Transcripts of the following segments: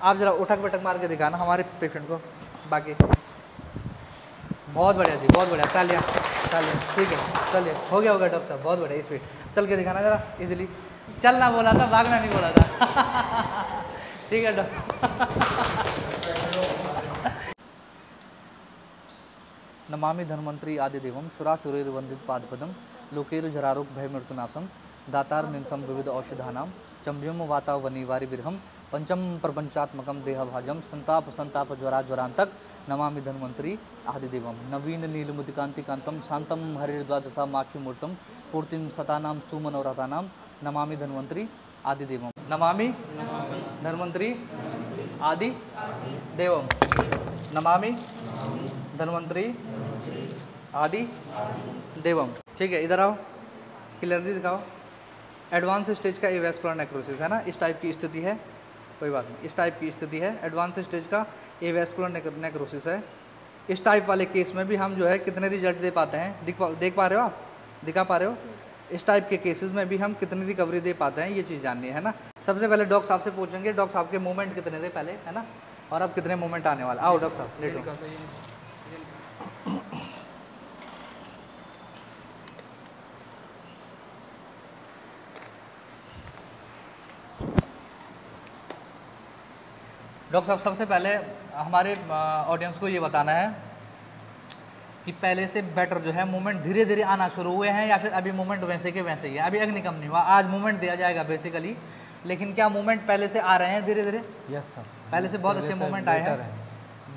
आप जरा उठक बैठक मार के दिखाना हमारे पेशेंट को। बाकी बहुत बढ़िया जी, बहुत बढ़िया, तालियां तालियां। ठीक है, चलिए हो गया डॉक्टर साहब, बहुत बढ़िया। स्पीड चल के दिखाना जरा इजीली। चलना बोला था, भागना नहीं बोला था। ठीक है डॉक्टर। नमामि धन्वंतरि आदिदेवम शुराशुरैर्वन्दित पादपदम लोकैर्जरारोग भयमृत्युनाशम दातार मिंसम विविध औषधानां चम्भ्यम वातावनिवारि विरहम पंचम प्रपंचात्मकम देहभाजम संताप संताप ज्वरा ज्वरांतक नमामि धन्वंतरि आदिदेवम नवीन नीलमुदिकांति कांतम शांतम हरिर्द्वादशा माख्यमूर्तम पूर्तिम सतानां सुमनोरथानां नमामि धन्वंतरि आदिदेवम। नमामि धन्वंतरि आदि देवम। नमामि धन्वंतरि आदि देवम। ठीक है, इधर आओ, क्लियरली दिखाओ। एडवांस स्टेज का एवेस्कुलर नेक्रोसिस है ना, इस टाइप की स्थिति है, कोई बात नहीं, इस टाइप की स्थिति है, एडवांस स्टेज का एवेस्कुलर नेक्रोसिस है। इस टाइप वाले केस में भी हम जो है कितने रिजल्ट दे पाते हैं, देख पा रहे हो आप, दिखा पा रहे हो। इस टाइप के केसेस में भी हम कितनी रिकवरी दे पाते हैं, ये चीज़ जाननी है ना। सबसे पहले डॉक्टर साहब से पूछेंगे, डॉक्टर साहब के मूवमेंट कितने थे पहले, है ना, और अब कितने मूवमेंट आने वाले। आओ डॉक्टर साहब, लेटो। डॉक्टर साहब सबसे पहले हमारे ऑडियंस को ये बताना है कि पहले से बेटर जो है मूवमेंट धीरे धीरे आना शुरू हुए हैं या फिर अभी मूवमेंट वैसे के वैसे ही है। अभी अग्निकम नहीं हुआ, आज मूवमेंट दिया जाएगा बेसिकली, लेकिन क्या मूवमेंट पहले से आ रहे हैं धीरे धीरे? यस सर, पहले से बहुत अच्छे मूवमेंट आए हैं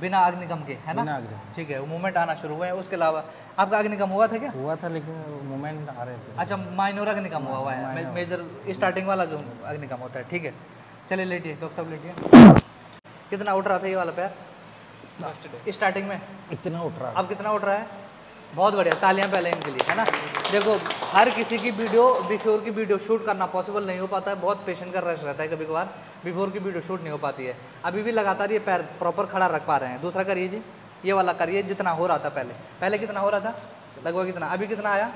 बिना अग्निकम के, है ना। ठीक है, वो मूवमेंट आना शुरू हुए हैं। उसके अलावा आपका अग्निकम हुआ था क्या? हुआ था, लेकिन मूवमेंट आ रहे थे। अच्छा, माइनर अग्निकम हुआ है, मेजर स्टार्टिंग वाला जो अग्निकम होता है। ठीक है, चलिए लेटिए डॉक्टर साहब, लेटिए। कितना उठ रहा था ये वाला पैर स्टार्टिंग में? इतना उठ रहा है। अब कितना उठ रहा है? बहुत बढ़िया, तालियां पहले इनके लिए, है ना। देखो, हर किसी की वीडियो बिफोर की वीडियो शूट करना पॉसिबल नहीं हो पाता है, बहुत पेशेंट का रश रहता है, कभी कभार बिफोर की वीडियो शूट नहीं हो पाती है। अभी भी लगातार ये पैर प्रॉपर खड़ा रख पा रहे हैं। दूसरा करिए जी, ये वाला करिए जितना हो रहा था पहले कितना हो रहा था, लगभग कितना, अभी कितना आया?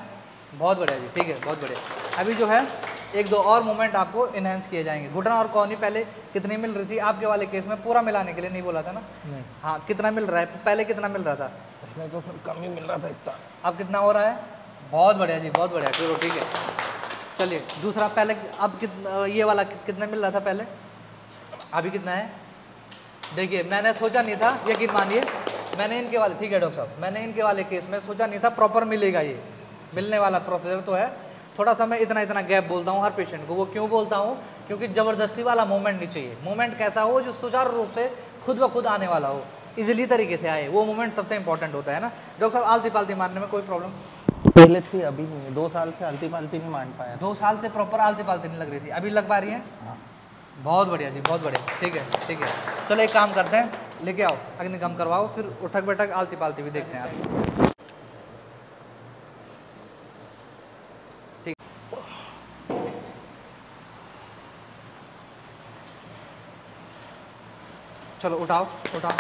बहुत बढ़िया जी, ठीक है, बहुत बढ़िया। अभी जो है एक दो और मूवमेंट आपको इनहेंस किए जाएंगे। घुटना और कौनी पहले कितनी मिल रही थी आपके वाले केस में? पूरा मिलाने के लिए नहीं बोला था ना? नहीं। हाँ, कितना मिल रहा है? पहले कितना मिल रहा था? पहले तो सर कम ही मिल रहा था इतना। अब कितना हो रहा है? बहुत बढ़िया जी, बहुत बढ़िया, चलो ठीक है। चलिए दूसरा, पहले अब कितना, ये वाला कितना मिल रहा था पहले, अभी कितना है? देखिए, मैंने सोचा नहीं था, यकीन मानिए, मैंने इनके वाले, ठीक है डॉक्टर साहब, मैंने इनके वाले केस में सोचा नहीं था प्रॉपर मिलेगा। ये मिलने वाला प्रोसीजर तो है। थोड़ा सा मैं इतना गैप बोलता हूँ हर पेशेंट को। वो क्यों बोलता हूँ? क्योंकि ज़बरदस्ती वाला मूवमेंट नहीं चाहिए। मूवमेंट कैसा हो जो सुचारू रूप से खुद ब खुद आने वाला हो, इजीली तरीके से आए, वो मूवमेंट सबसे इंपॉर्टेंट होता है ना। डॉक्टर साहब, आलती पालती मारने में कोई प्रॉब्लम? पहले थी, अभी नहीं। 2 साल से आलती पालती नहीं मान पाया। 2 साल से प्रॉपर आलती पालती नहीं लग रही थी, अभी लग पा रही है? हाँ। बहुत बढ़िया जी, बहुत बढ़िया, ठीक है ठीक है। चलो एक काम करते हैं, लेके आओ, अग्निकम करवाओ, फिर उठक बैठक आलती पालती भी देखते हैं आप। ठीक, चलो उठाओ उठाओ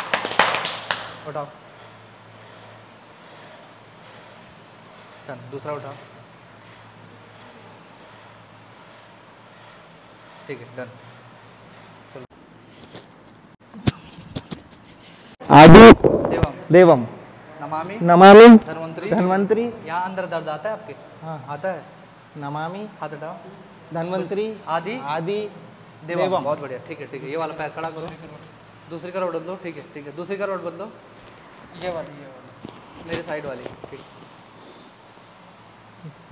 उठाओ, डन। दूसरा उठाओ, ठीक है, डन। चलो, आदि देवम देवम नमामि नमामि धन्वंतरि धन्वंतरि। यहाँ अंदर दर्द आता है आपके? हाँ, आता है। नमामि हाथ हटाओ। धन्वंतरि आदि आदि देवम। देवम। बहुत बढ़िया, ठीक है ठीक है। ये वाला पैर खड़ा करो, दूसरी करवट बदलो, ठीक है ठीक है। दूसरी करवट बदलो, ये वाली मेरे साइड वाली, ठीक।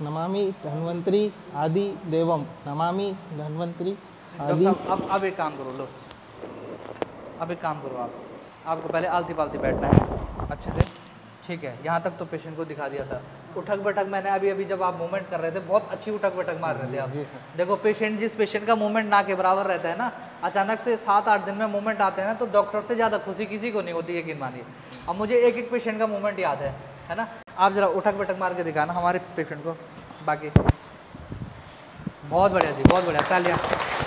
नमामि धन्वंतरि आदि देवम। नमामि धन्वंतरि आदि। डॉक्टर साहब, अब एक काम करो, लो, अब एक काम करो, आपको पहले आलती पालती बैठना है अच्छे से, ठीक है। यहाँ तक तो पेशेंट को दिखा दिया था। उठक बैठक मैंने अभी जब आप मूवमेंट कर रहे थे, बहुत अच्छी उठक बैठक मार रहे थे आप। देखो, जिस पेशेंट का मूवमेंट ना के बराबर रहता है ना, अचानक से 7-8 दिन में मूवमेंट आते हैं ना, तो डॉक्टर से ज़्यादा खुशी किसी को नहीं होती, यकीन मानिए। अब मुझे एक पेशेंट का मूवमेंट याद है ना। आप जरा उठक बैठक मार के दिखाना हमारे पेशेंट को। बाकी बहुत बढ़िया जी, बहुत बढ़िया, तालियां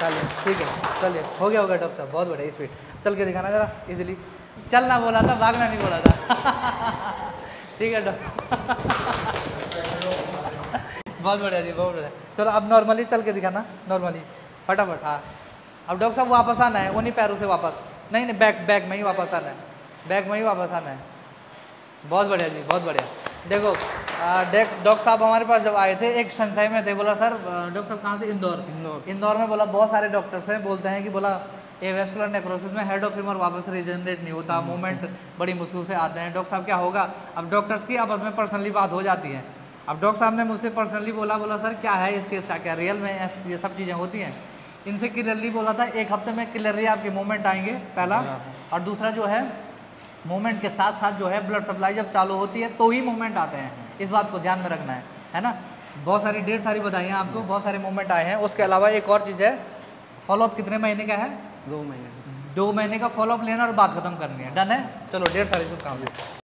तालियां, ठीक है। चलिए हो गया डॉक्टर साहब, बहुत बढ़िया। स्पीड चल के दिखाना जरा इजीली। चलना बोला था, भागना नहीं बोला था। ठीक है डॉक्टर। बहुत बढ़िया जी, बहुत बढ़िया। चलो अब नॉर्मली चल के दिखाना, नॉर्मली फटाफट। हाँ, अब डॉक्टर साहब वापस आना है, उन्हीं पैरों से वापस नहीं नहीं, बैक बैक में ही वापस आना है, बैक में ही वापस आना है। बहुत बढ़िया जी, बहुत बढ़िया। देखो डॉक्टर साहब हमारे पास जब आए थे, एक संशय में थे, बोला सर डॉक्टर साहब कहाँ से, इंदौर में। बोला बहुत सारे डॉक्टर्स हैं, बोलते हैं कि बोला ये वेस्कुलर नेक्रोसिस में हेड ऑफ फीमर वापस रीजनरेट नहीं होता, मूवमेंट बड़ी मुश्किल से आते हैं। डॉक्टर साहब क्या होगा, अब डॉक्टर्स की आपस में पर्सनली बात हो जाती है। अब डॉक्टर साहब ने मुझसे पर्सनली बोला सर क्या है इस केस का, क्या रियल में ये सब चीज़ें होती हैं। इनसे क्लियरली बोला था 1 हफ्ते में क्लियरली आपके मूवमेंट आएंगे, पहला। और दूसरा जो है मूवमेंट के साथ साथ जो है ब्लड सप्लाई जब चालू होती है तो ही मूवमेंट आते हैं, इस बात को ध्यान में रखना है ना। बहुत सारी ढेर सारी बताइए आपको, बहुत सारे मूवमेंट आए हैं। उसके अलावा एक और चीज़ है, फॉलोअप कितने महीने का है, 2 महीने 2 महीने का फॉलोअप लेना और बात खत्म करनी है, डन है। चलो ढेर सारी शुभकामनाएं।